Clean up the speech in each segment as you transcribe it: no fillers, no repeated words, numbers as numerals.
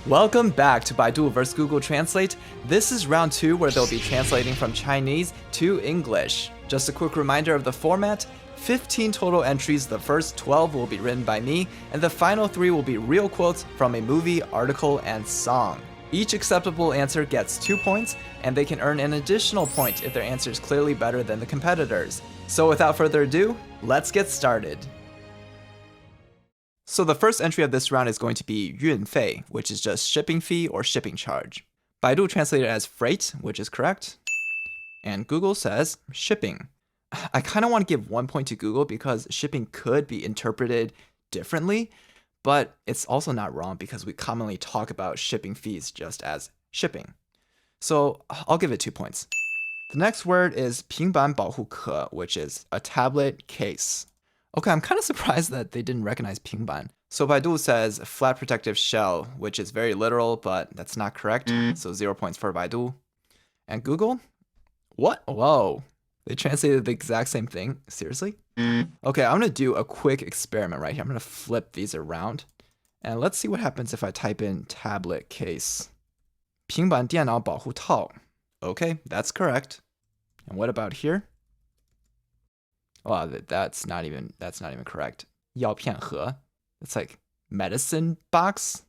Welcome back to Baidu vs Google Translate. This is round 2 where they'll be translating from Chinese to English. Just a quick reminder of the format. 15 total entries, the first 12 will be written by me, and the final 3 will be real quotes from a movie, article, and song. Each acceptable answer gets 2 points, and they can earn an additional point if their answer is clearly better than the competitors. So without further ado, let's get started. So the first entry of this round is going to be 运费, which is just shipping fee or shipping charge. Baidu translated as freight, which is correct. And Google says shipping. I kind of want to give 1 point to Google because shipping could be interpreted differently, but it's also not wrong because we commonly talk about shipping fees just as shipping. So I'll give it 2 points. The next word is 平板保护壳, which is a tablet case. Okay, I'm kind of surprised that they didn't recognize 平板. So Baidu says flat protective shell, which is very literal, but that's not correct. So 0 points for Baidu. And Google? What? Whoa. They translated the exact same thing? Seriously? Okay, I'm going to do a quick experiment right here. I'm going to flip these around. And let's see what happens if I type in tablet case. 平板电脑保护套. Okay, that's correct. And what about here? Oh, that's not even correct. 药片盒. It's like medicine box.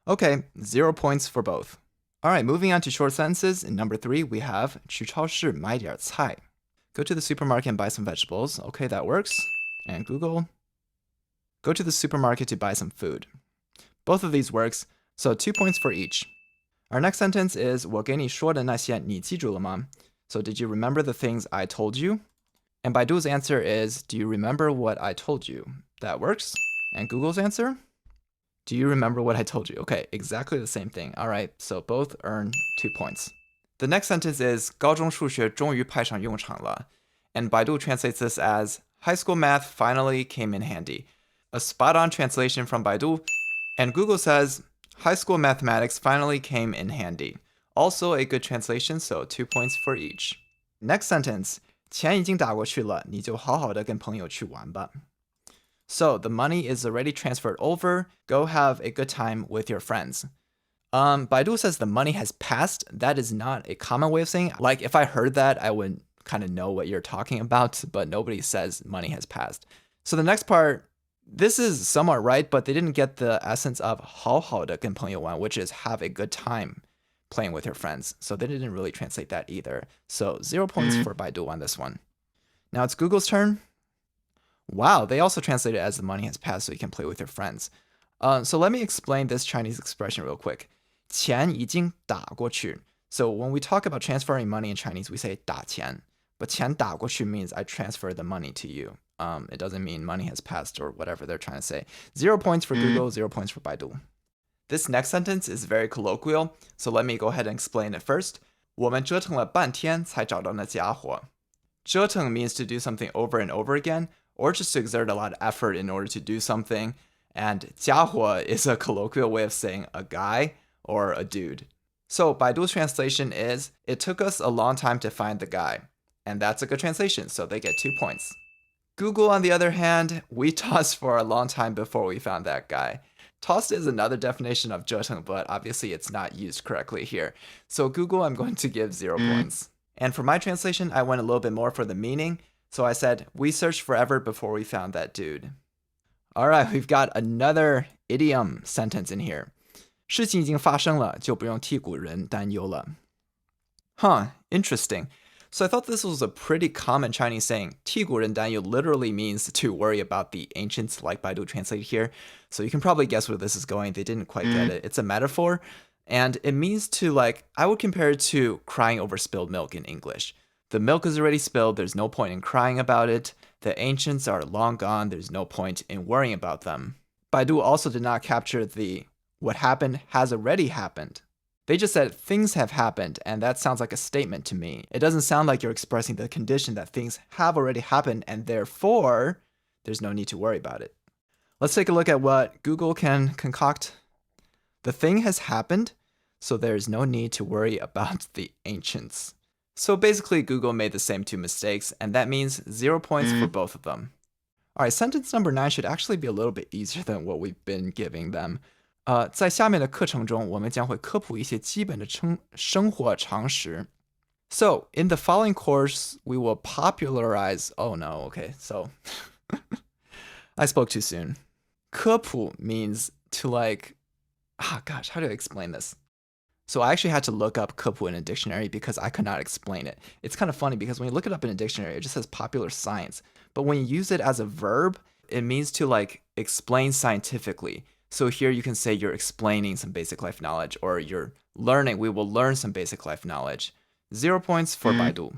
Okay, 0 points for both. All right, moving on to short sentences. In number 3, we have 去超市买点菜. Go to the supermarket and buy some vegetables. Okay, that works. And Google, go to the supermarket to buy some food. Both of these works, so 2 points for each. Our next sentence is 我给你说的那些你记住了吗? So did you remember the things I told you? And Baidu's answer is, do you remember what I told you? That works. And Google's answer? Do you remember what I told you? Okay, exactly the same thing. All right, so both earn 2 points. The next sentence is 高中数学终于派上用场了. And Baidu translates this as high school math finally came in handy. A spot-on translation from Baidu. And Google says high school mathematics finally came in handy. Also a good translation, so 2 points for each. Next sentence, 钱已经打过去了，你就好好的跟朋友去玩吧. So the money is already transferred over. Go have a good time with your friends. Baidu says the money has passed. That is not a common way of saying it. Like if I heard that, I would kind of know what you're talking about, but nobody says money has passed. So the next part, this is somewhat right, but they didn't get the essence of 好好的跟朋友玩, which is have a good time playing with your friends. So they didn't really translate that either. So 0 points for Baidu on this one. Now it's Google's turn. Wow, they also translate it as the money has passed so you can play with your friends. So let me explain this Chinese expression real quick. 钱已经打过去. So when we talk about transferring money in Chinese, we say 打钱. But 钱打过去 means I transfer the money to you. It doesn't mean money has passed or whatever they're trying to say. 0 points for Google, 0 points for Baidu. This next sentence is very colloquial, so let me go ahead and explain it first. 我们折腾了半天才找到那家伙. 折腾 means to do something over and over again, or just to exert a lot of effort in order to do something. And 家伙 is a colloquial way of saying a guy or a dude. So Baidu's translation is, it took us a long time to find the guy. And that's a good translation, so they get 2 points. Google, on the other hand, we tossed for a long time before we found that guy. Tossed is another definition of 折腾, but obviously it's not used correctly here. So Google, I'm going to give 0 points. And for my translation, I went a little bit more for the meaning. So I said, we searched forever before we found that dude. All right, we've got another idiom sentence in here. 事情已经发生了，就不用替古人担忧了. Huh, interesting. So I thought this was a pretty common Chinese saying. 替古人担忧 literally means to worry about the ancients, like Baidu translated here. So you can probably guess where this is going. They didn't quite get it. It's a metaphor. And it means to, like, I would compare it to crying over spilled milk in English. The milk is already spilled. There's no point in crying about it. The ancients are long gone. There's no point in worrying about them. Baidu also did not capture the what happened has already happened. They just said things have happened, and that sounds like a statement to me. It doesn't sound like you're expressing the condition that things have already happened, and therefore, there's no need to worry about it. Let's take a look at what Google can concoct. The thing has happened, so there's no need to worry about the ancients. So basically, Google made the same 2 mistakes, and that means 0 points for both of them. All right, sentence number 9 should actually be a little bit easier than what we've been giving them. 在下面的课程中，我们将会科普一些基本的生活常识。So, in the following course, we will popularize. Oh no, okay, so I spoke too soon. 科普 means to like, gosh, how do I explain this? So I actually had to look up 科普 in a dictionary because I could not explain it. It's kind of funny because when you look it up in a dictionary, it just says popular science. But when you use it as a verb, it means to like explain scientifically. So here you can say you're explaining some basic life knowledge, or you're learning, we will learn some basic life knowledge. 0 points for Baidu.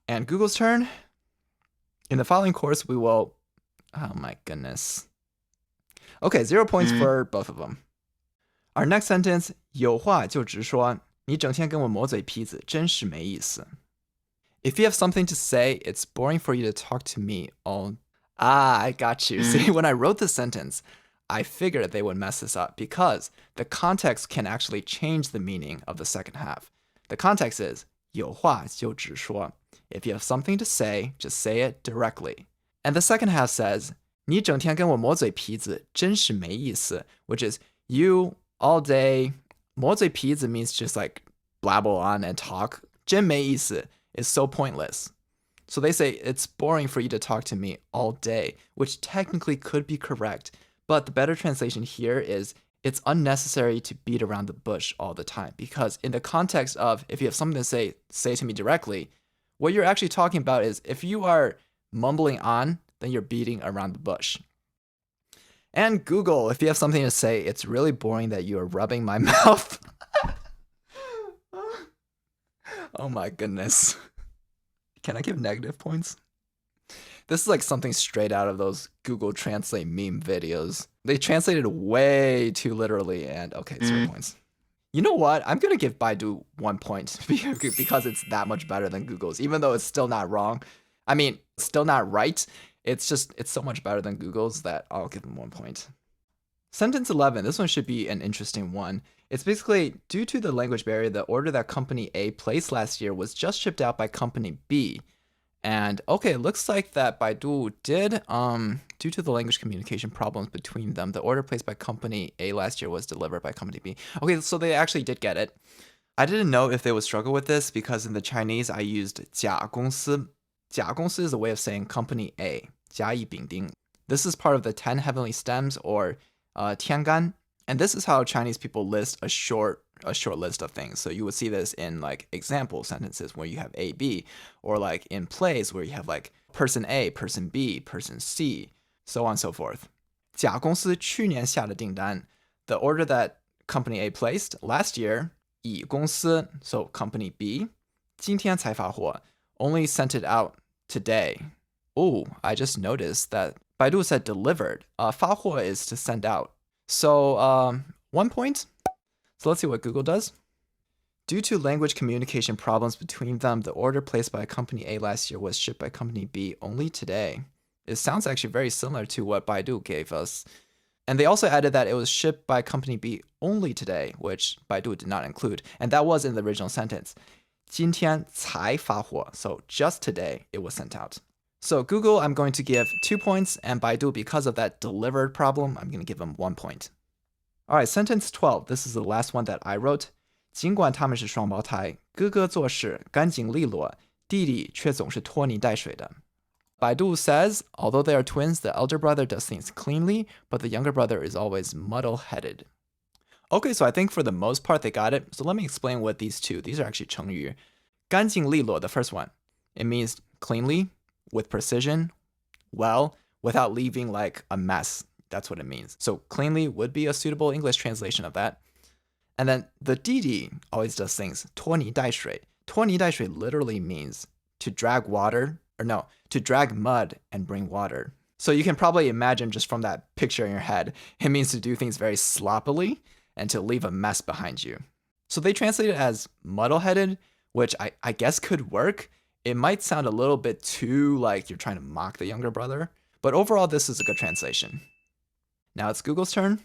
And Google's turn. In the following course, we will, oh my goodness. Okay, 0 points for both of them. Our next sentence, 有话就直说，你整天跟我磨嘴皮子，真是没意思。If you have something to say, it's boring for you to talk to me all. I got you. See, when I wrote this sentence, I figured they would mess this up because the context can actually change the meaning of the second half. The context is 有话就直说. If you have something to say, just say it directly. And the second half says 你整天跟我磨嘴皮子，真是没意思, which is you all day. 磨嘴皮子 means just like blabble on and talk. 真没意思 is so pointless. So they say it's boring for you to talk to me all day, which technically could be correct. But the better translation here is it's unnecessary to beat around the bush all the time, because in the context of if you have something to say to me directly, what you're actually talking about is if you are mumbling on, then you're beating around the bush. And Google, if you have something to say, it's really boring that you are rubbing my mouth. Oh my goodness. Can I give negative points? This is like something straight out of those Google Translate meme videos. They translated way too literally, and okay, 0 points. You know what? I'm going to give Baidu 1 point because it's that much better than Google's, even though it's still not wrong. I mean, still not right. It's so much better than Google's that I'll give them 1 point. Sentence 11, this one should be an interesting one. It's basically, due to the language barrier, the order that company A placed last year was just shipped out by company B. And okay, it looks like that Baidu did, due to the language communication problems between them, the order placed by company A last year was delivered by company B. Okay, so they actually did get it. I didn't know if they would struggle with this because in the Chinese, I used 甲公司. 甲公司 is a way of saying company A, 甲乙丙丁. This is part of the 10 heavenly stems, or 天干. And this is how Chinese people list a short list of things. So you would see this in like example sentences where you have A, B, or like in plays where you have like person A, person B, person C, so on and so forth. 甲公司去年下的订单, the order that company A placed last year, 乙公司, so company B, 今天才发货, only sent it out today. Oh, I just noticed that Baidu said delivered. 发货 is to send out. So 1 point. So let's see what Google does. Due to language communication problems between them, the order placed by company A last year was shipped by company B only today. It sounds actually very similar to what Baidu gave us. And they also added that it was shipped by company B only today, which Baidu did not include. And that was in the original sentence. 今天才发货. So just today, it was sent out. So Google, I'm going to give 2 points, and Baidu, because of that delivered problem, I'm going to give them 1 point. All right, sentence 12. This is the last one that I wrote. 尽管他们是双胞胎，哥哥做事干净利落，弟弟却总是拖泥带水的. Baidu says, although they are twins, the elder brother does things cleanly, but the younger brother is always muddle-headed. Okay, so I think for the most part they got it. So let me explain what these are actually 成语. 干净利落, the first one. It means cleanly, with precision, well, without leaving like a mess. That's what it means. So cleanly would be a suitable English translation of that. And then the Didi always does things 拖泥带水. 拖泥带水 literally means to drag water, or no, to drag mud and bring water. So you can probably imagine just from that picture in your head, it means to do things very sloppily and to leave a mess behind you. So they translate it as muddle-headed, which I guess could work. It might sound a little bit too like you're trying to mock the younger brother, but overall this is a good translation. Now it's Google's turn.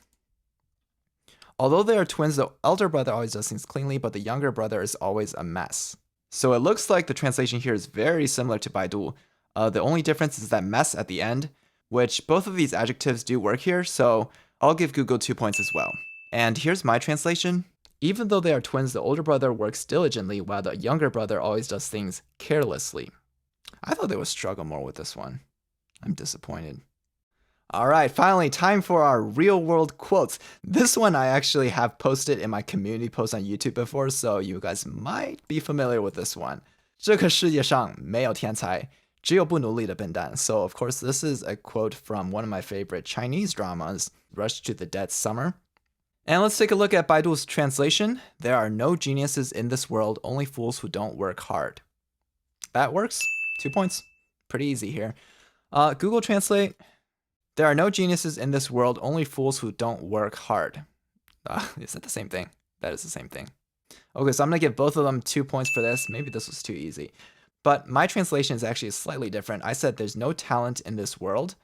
Although they are twins, the elder brother always does things cleanly, but the younger brother is always a mess. So it looks like the translation here is very similar to Baidu. The only difference is that mess at the end, which both of these adjectives do work here, so I'll give Google 2 points as well. And here's my translation. Even though they are twins, the older brother works diligently while the younger brother always does things carelessly. I thought they would struggle more with this one. I'm disappointed. All right, finally, time for our real world quotes. This one I actually have posted in my community post on YouTube before, so you guys might be familiar with this one. 这个世界上没有天才，只有不努力的笨蛋. So, of course, this is a quote from one of my favorite Chinese dramas, Rush to the Dead Summer. And let's take a look at Baidu's translation. There are no geniuses in this world, only fools who don't work hard. That works. 2 points. Pretty easy here. Google Translate. There are no geniuses in this world, only fools who don't work hard. Is that the same thing? That is the same thing. Okay, so I'm going to give both of them 2 points for this. Maybe this was too easy. But my translation is actually slightly different. I said there's no talent in this world,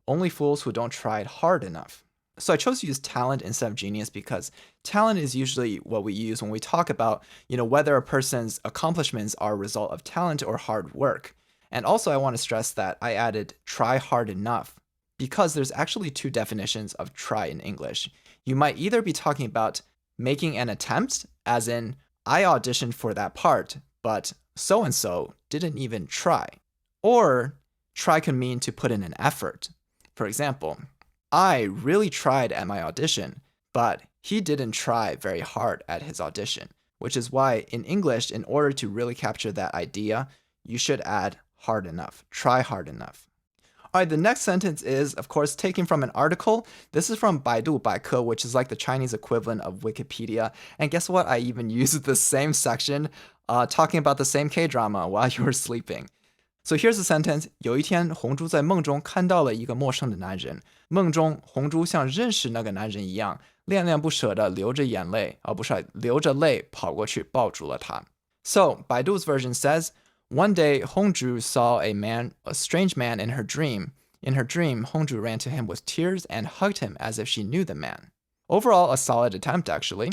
only fools who don't try hard enough. So I chose to use talent instead of genius because talent is usually what we use when we talk about, whether a person's accomplishments are a result of talent or hard work. And also I want to stress that I added try hard enough because there's actually 2 definitions of try in English. You might either be talking about making an attempt, as in, I auditioned for that part, but so-and-so didn't even try. Or try could mean to put in an effort. For example, I really tried at my audition, but he didn't try very hard at his audition, which is why in English, in order to really capture that idea, you should add hard enough, try hard enough. All right, the next sentence is, of course, taken from an article. This is from Baidu Baike, which is like the Chinese equivalent of Wikipedia. And guess what? I even used the same section talking about the same K-drama while you were sleeping. So here's the sentence. 有一天，红珠在梦中看到了一个陌生的男人。梦中，红珠像认识那个男人一样，恋恋不舍地流着眼泪，流着泪跑过去抱住了他。So Baidu's version says, one day, Hongzhu saw a strange man in her dream. In her dream, Hongzhu ran to him with tears and hugged him as if she knew the man. Overall, a solid attempt, actually.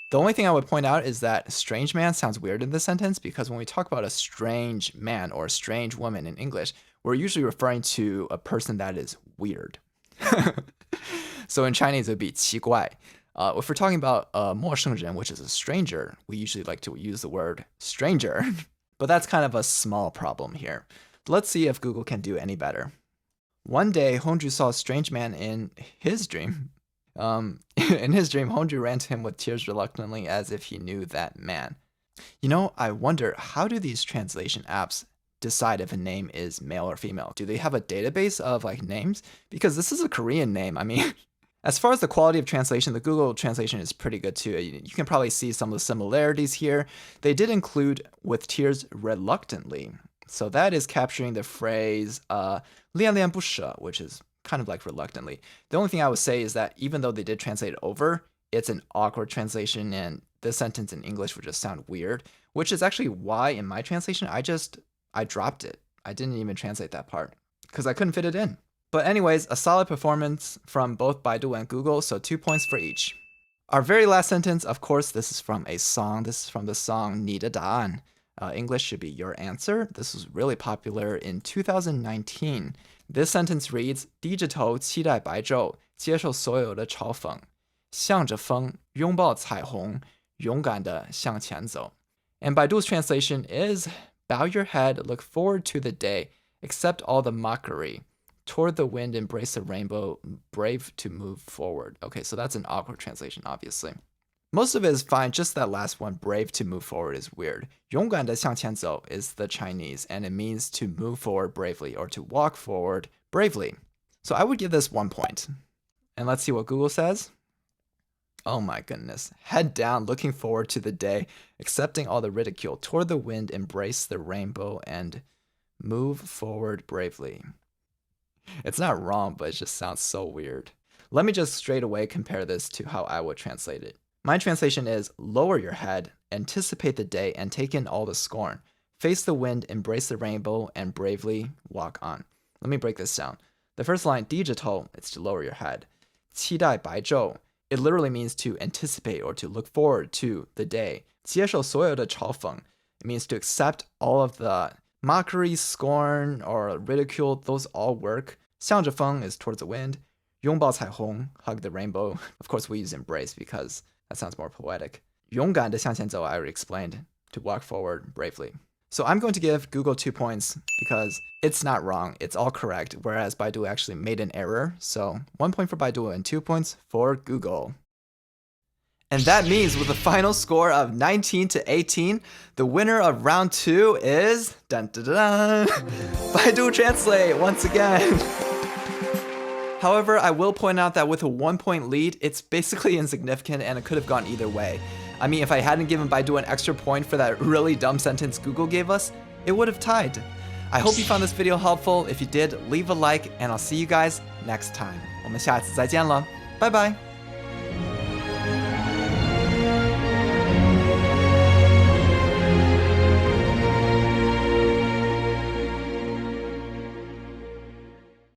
The only thing I would point out is that strange man sounds weird in this sentence because when we talk about a strange man or a strange woman in English, we're usually referring to a person that is weird. So in Chinese, it would be 奇怪. If we're talking about 陌生人, which is a stranger, we usually like to use the word stranger. But that's kind of a small problem here. Let's see if Google can do any better. One day, Hongzhu saw a strange man in his dream. In his dream, Hongzhu ran to him with tears reluctantly as if he knew that man. I wonder, how do these translation apps decide if a name is male or female? Do they have a database of names? Because this is a Korean name. I mean, as far as the quality of translation, the Google translation is pretty good too. You can probably see some of the similarities here. They did include with tears reluctantly. So that is capturing the phrase 恋恋不舍, which is kind of like reluctantly. The only thing I would say is that even though they did translate it over, it's an awkward translation and this sentence in English would just sound weird, which is actually why in my translation, I dropped it. I didn't even translate that part because I couldn't fit it in. But anyways, a solid performance from both Baidu and Google, so 2 points for each. Our very last sentence, of course, this is from a song. This is from the song 你的答案. English should be your answer. This was really popular in 2019. This sentence reads, 低着头期待白昼，接受所有的嘲讽，向着风，拥抱彩虹，勇敢地向前走. And Baidu's translation is, bow your head, look forward to the day, accept all the mockery. Toward the wind, embrace the rainbow, brave to move forward. Okay, so that's an awkward translation, obviously. Most of it is fine, just that last one, brave to move forward, is weird. 勇敢地向前走 is the Chinese, and it means to move forward bravely or to walk forward bravely. So I would give this 1 point. And let's see what Google says. Oh my goodness. Head down, looking forward to the day, accepting all the ridicule. Toward the wind, embrace the rainbow, and move forward bravely. It's not wrong, but it just sounds so weird. Let me just straight away compare this to how I would translate it. My translation is, lower your head, anticipate the day, and take in all the scorn. Face the wind, embrace the rainbow, and bravely walk on. Let me break this down. The first line, 低着头, it's to lower your head. 期待白昼, it literally means to anticipate or to look forward to the day. 接受所有的嘲讽, it means to accept all of the mockery, scorn, or ridicule. Those all work. 向着风 is towards the wind. 拥抱彩虹, hug the rainbow. Of course, we use embrace because that sounds more poetic. 勇敢地向前走, I already explained. To walk forward bravely. So I'm going to give Google 2 points because it's not wrong. It's all correct, whereas Baidu actually made an error. So 1 point for Baidu and 2 points for Google. And that means with a final score of 19-18, the winner of round 2 is dun, dun, dun, dun, Baidu Translate once again. However, I will point out that with a 1 point lead, it's basically insignificant and it could have gone either way. I mean, if I hadn't given Baidu an extra point for that really dumb sentence Google gave us, it would have tied. I hope you found this video helpful. If you did, leave a like, and I'll see you guys next time. 我们下次再见了，拜拜。